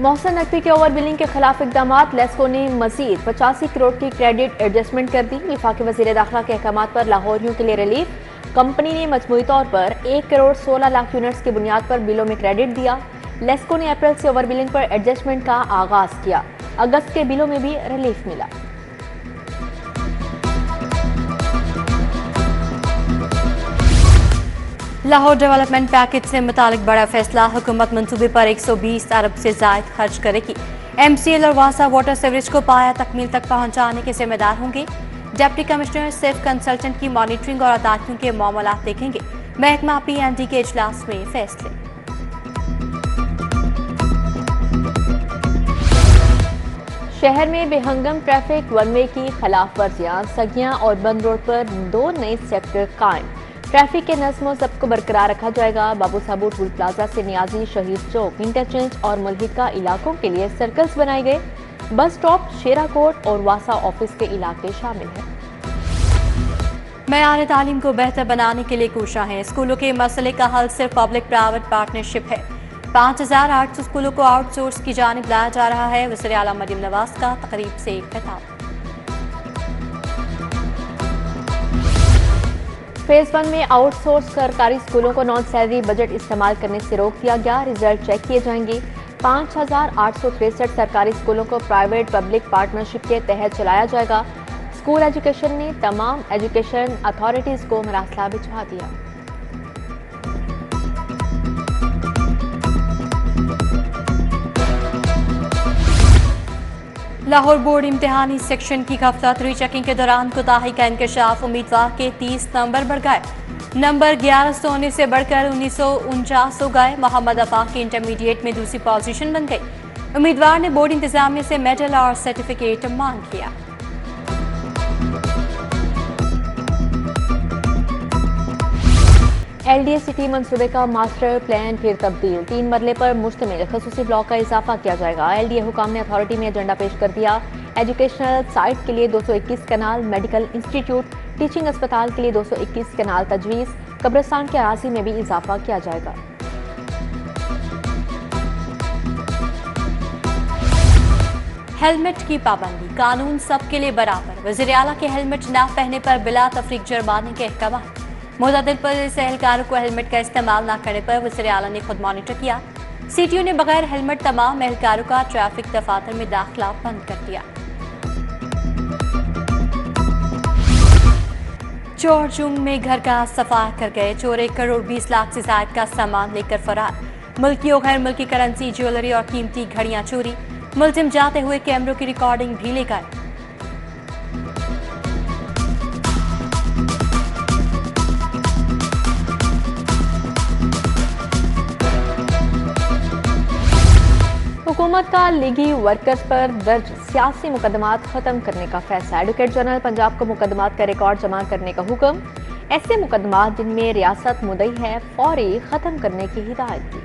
मोहसन नकवी के over billing के खिलाफ इकदाम। लेस्को ने मजीद 85 करोड़ की क्रेडिट एडजस्टमेंट कर दी। वफाकी वजीर दाखिला के अहकाम पर लाहौरियों के लिए रिलीफ। कंपनी ने मजमूई तौर पर 1 करोड़ 16 लाख यूनिट्स की बुनियाद पर बिलों में क्रेडिट दिया। लेस्को ने अप्रैल से ओवर बिलिंग पर एडजस्टमेंट का आगाज किया। अगस्त के बिलों में भी रिलीफ मिला। लाहौर डेवलपमेंट पैकेज से मुतालिक बड़ा फैसला। हुकूमत मंसूबे पर 120 अरब से जायद खर्च करेगी। MCL और वासा वाटर सीवरेज को पाया तकमील तक पहुंचाने के जिम्मेदार होंगे। डिप्टी कमिश्नर सिर्फ कंसल्टेंट की मॉनिटरिंग और अदालतों के मामलात देखेंगे। महकमा PND के इजलास में फैसले। शहर में बेहंगम ट्रैफिक, वन वे की खिलाफ वर्जियां, सगियां और बंद रोड पर 2 नए सेक्टर कायम। ट्रैफिक के नज़्म ज़ब्त को बरकरार रखा जाएगा। बाबू साहब टूल प्लाजा से नियाजी, शहीद चौक, इंटरचेंज और मुल्हिका इलाकों के लिए सर्कल्स बनाए गए। बस स्टॉप, शेरा कोट और वासा ऑफिस के इलाके शामिल हैं। मयार तालीम को बेहतर बनाने के लिए कोशिश है। स्कूलों के मसले का हल सिर्फ पब्लिक प्राइवेट पार्टनरशिप है। 5800 स्कूलों को आउटसोर्स की जानिब लाया जा रहा है। वज़ीर आला मरियम नवाज का तकरीब से खिताब। फेज 1 में आउटसोर्स सरकारी स्कूलों को नॉन सैलरी बजट इस्तेमाल करने से रोक दिया गया। रिजल्ट चेक किए जाएंगे। 5863 सरकारी स्कूलों को प्राइवेट पब्लिक पार्टनरशिप के तहत चलाया जाएगा। स्कूल एजुकेशन ने तमाम एजुकेशन अथॉरिटीज को मरासला भिजवा दिया। लाहौर बोर्ड इम्तिहानी सेक्शन की गफलत चेकिंग के दौरान कोताही का इंकशाफ। उम्मीदवार के 30 नंबर बढ़ गए। नंबर 1100 होने से बढ़कर 1949 हो गए। मोहम्मद अफाक की इंटरमीडिएट में दूसरी पोजीशन बन गई। उम्मीदवार ने बोर्ड इंतजामिया से मेडल और सर्टिफिकेट मांग किया। LDA सिटी मंसूबे का मास्टर प्लान फिर तब्दील। 3 मरले पर मुश्तमिल खसूसी ब्लॉक का इजाफा किया जाएगा। LDA हुकाम ने अथॉरिटी में एजेंडा पेश कर दिया। एजुकेशनल साइट के लिए 221 कनाल, मेडिकल इंस्टीट्यूट, टीचिंग अस्पताल के लिए 221 कनाल तजवीज़। कब्रिस्तान के अराजी में भी इजाफा किया जाएगा। हेलमेट की पाबंदी, कानून सबके लिए बराबर। वज़ीर आला के हेलमेट न पहनने पर बिला तफरीक जुर्माने के अहकाम। मुतअद्दिद पुलिस एहलकारों को हेलमेट का इस्तेमाल न करने पर वज़ीर आला ने खुद मॉनिटर किया। CTO ने बगैर हेलमेट तमाम एहलकारों का ट्रैफिक दफातर में दाखिला बंद कर दिया। चोर जुंग में घर का सफाया कर गए। चोर 1 करोड़ 20 लाख से ज्यादा का सामान लेकर फरार। मुल्की और गैर मुल्की करेंसी, ज्वेलरी और कीमती घड़ियां चोरी। मुलजिम जाते हुए कैमरों की रिकॉर्डिंग भी ले गए। हुकूमत का लीगी वर्कर्स पर दर्ज सियासी मुकदमात खत्म करने का फैसला। एडवोकेट जनरल पंजाब को मुकदमात का रिकॉर्ड जमा करने का हुक्म। ऐसे मुकदमात जिनमें रियासत मुद्दई है फौरी खत्म करने की हिदायत की।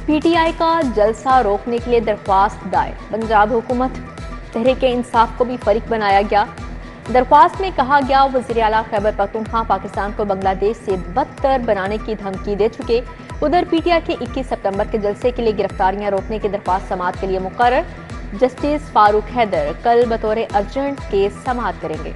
PTI का जलसा रोकने के लिए दरख्वास्त दायर। पंजाब हुकूमत तहरीक इंसाफ को भी फरीक बनाया गया। दरख्वास्त में कहा गया वज़ीर आला खैबर पख्तूनख्वा पाकिस्तान को बांग्लादेश से बदतर बनाने की धमकी दे चुके। उधर PTI के 21 सितंबर के जलसे के लिए गिरफ्तारियां रोकने की दरख्वास्त समाअत के लिए मुकर्रर। जस्टिस फारूक हैदर कल बतौर अर्जेंट केस समाअत करेंगे।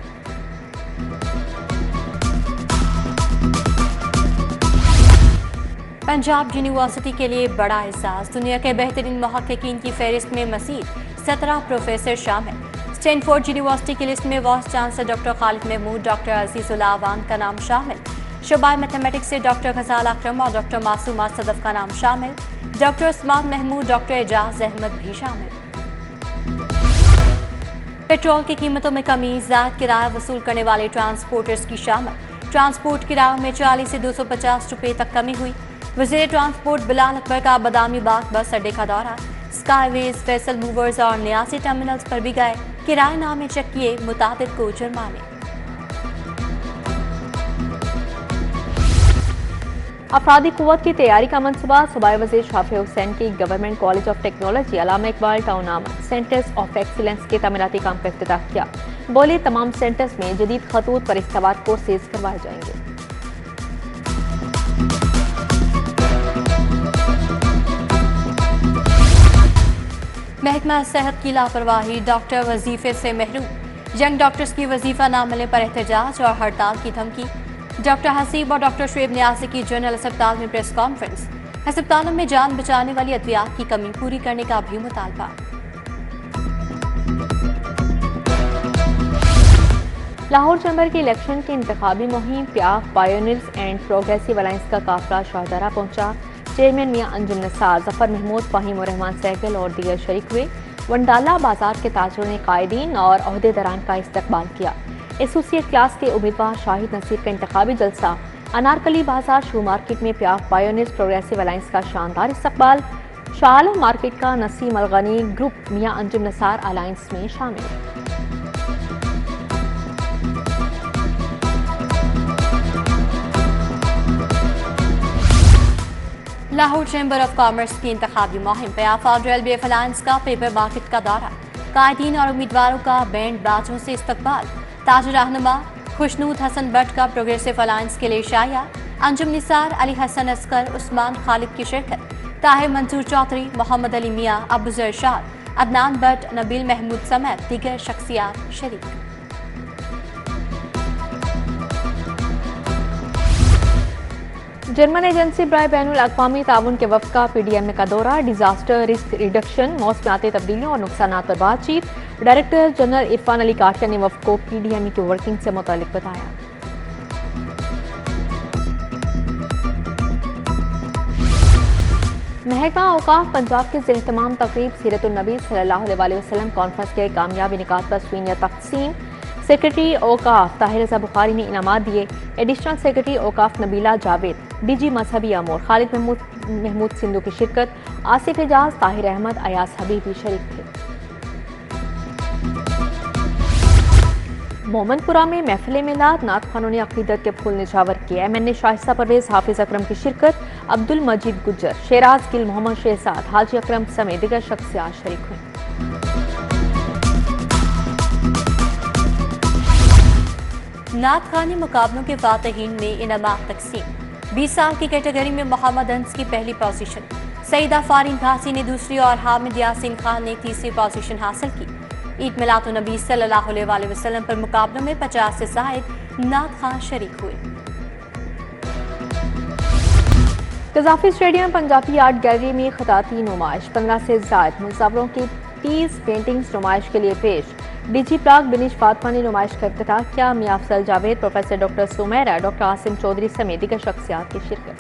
पंजाब यूनिवर्सिटी के लिए बड़ा एहसास। दुनिया के बेहतरीन मुहक्किकीन की फहरिस्त में मज़ीद 17 प्रोफेसर शामिल। स्टैनफोर्ड यूनिवर्सिटी की लिस्ट में vice chancellor doctor Khalid Mahmood, doctor Azizul Awan का नाम शामिल। शोबा मैथमेटिक्स से डॉक्टर गजाल अकरम और डॉक्टर मासूमा सदफ का नाम शामिल। डॉक्टर उस्मान महमूद, डॉक्टर एजाज अहमद भी शामिल। पेट्रोल की कीमतों में कमी, ज़ायद किराया वसूल करने वाले ट्रांसपोर्टर्स की शामिल। ट्रांसपोर्ट किरायों में 40 से 250 रुपये तक कमी हुई। वज़ीर ट्रांसपोर्ट बिलाल अकबर का बदामी बाग बस अड्डे का दौरा। स्काईवेज, वेसल मूवर्स और न्यासी टर्मिनल्स पर भी गए। किराएनामे चेक किए, मुताबिक को जुर्माने। अफरादी कुव्वत की तैयारी का मनसूबा। सूबाई वज़ीर शाफी हुसैन की government college of technology Allama Iqbal town आमद सेंटर्स ऑफ एक्सीलेंस के तमीराती काम का इफ्तिताह किया। बोले तमाम सेंटर्स में जदीद खतूत पर इस्तेमाल कोर्सेज करवाए जाएंगे। महकमा सेहत की लापरवाही, डॉक्टर वजीफे से महरूम। यंग डॉक्टर्स की वजीफा न मिलने पर एहतजाज और हड़ताल की धमकी। डॉक्टर हसीब और डॉक्टर शुएब न्याजी की जनरल अस्पताल में प्रेस कॉन्फ्रेंस। अस्पतालों में जान बचाने वाली अद्वियात की कमी पूरी करने का भी मुतालबा। लाहौर चैम्बर के इलेक्शन की इंतखाबी मुहिम प्याफ पायोनियर्स एंड प्रोग्रेसिव अलायंस का काफिला शाहदरा पहुंचा। चेयरमैन मियां अंजुम निसार, जफर महमूद, फाहिम और रहमान सहगल और दीगर शरीक हुए। वंडाला बाजार के ताजरों ने कायदीन और अहदेदारान का इस्तकबाल किया। एसोसिएट क्लास के उम्मीदवार शाहिद नसीर का इंतखाबी जलसा। अनारकली बाजार शू मार्केट में प्याफ पायोनियर्स प्रोग्रेसिव अलायंस का शानदार इस्तकबाल। शाह मार्केट का नसीम अलगनी ग्रुप मियां अंजुम निसार अलायंस में शामिल। लाहौर चैम्बर ऑफ कॉमर्स की इंतखाबी मुहिम प्याफ और रेलवे अलायंस का पेपर मार्केट का दौरा। कायदीन और उम्मीदवारों का बैंड बाजों से इस्तकबाल। ताज रहनुमा खुशनूद हसन भट्ट का प्रोग्रेसिव अलायंस के लिए शाया। अंजुम निसार, अली हसन अस्कर, उस्मान खालिद की शिरकत। ताहिर मंसूर चौधरी, मोहम्मद अली मियाँ, अबूजर इरशाद, अदनान भट्ट, नबील महमूद समेत दीगर शख्सियात शरीक। जर्मन एजेंसी बराए बैनुल अक़वामी ताउन के वफ़द का PDMA का दौरा। डिजास्टर रिस्क रिडक्शन, मौसमियाती तब्दीलियों और नुकसानात पर बातचीत। डायरेक्टर जनरल इरफान अली काटिया ने वफ़द को PDMA की वर्किंग से मुताल्लिक बताया। महकमा औकाफ पंजाब के ज़ेर तमाम तकरीब सीरतुन नबी सल्लल्लाहु अलैहि वसल्लम कॉन्फ्रेंस के कामयाबी निकात पर स्वीनिया तकसीम। सेक्रेटरी औकाफ ताहिर रज़ा बुखारी ने इनामात दिए। एडिशनल सेक्रेटरी औकाफ नबीला जावेद, DG मजहबी अमूर खालिद महमूद सिंधु की शिरकत। आसिफ एजाज, ताहिर अहमद, अयास हबीब भी शरीक थे। मोमनपुरा में महफिल मिलाद, नात खानों ने अकीदत के फूल निछावर किए। MNA शाइस्ता परवेज, हाफिज अकरम की शिरकत। अब्दुल मजीद गुज्जर, शेराज गिल, मोहम्मद शहजाद, हाजी अकरम समेत दीगर शख्सियात शरीक हुए। नात खानी मुकाबलों के फातहीन में इनामात तकसीम। 20 साल की कैटेगरी में मोहम्मद अंस की पहली पोजीशन, सईदा फारीन घासी ने दूसरी और हामिद यासीन खान ने तीसरी पोजीशन हासिल की। ईद मिलादुन्नबी सल्लल्लाहु अलैहि वसल्लम पर मुकाबलों में 50 से जायद नात खान शरीक हुए। Gaddafi stadium Punjabi art gallery में खताती नुमाइश। 15 से जायद मुसावरों की 30 पेंटिंग्स नुमाइश के लिए पेश। DG प्राग बिनिश फातमा ने नुमाइश का इफ्तिताह किया। Mian Afzal Javed, professor doctor Sumera, doctor Asim Chaudhry समेत दीगर शख्सियात की शिरकत।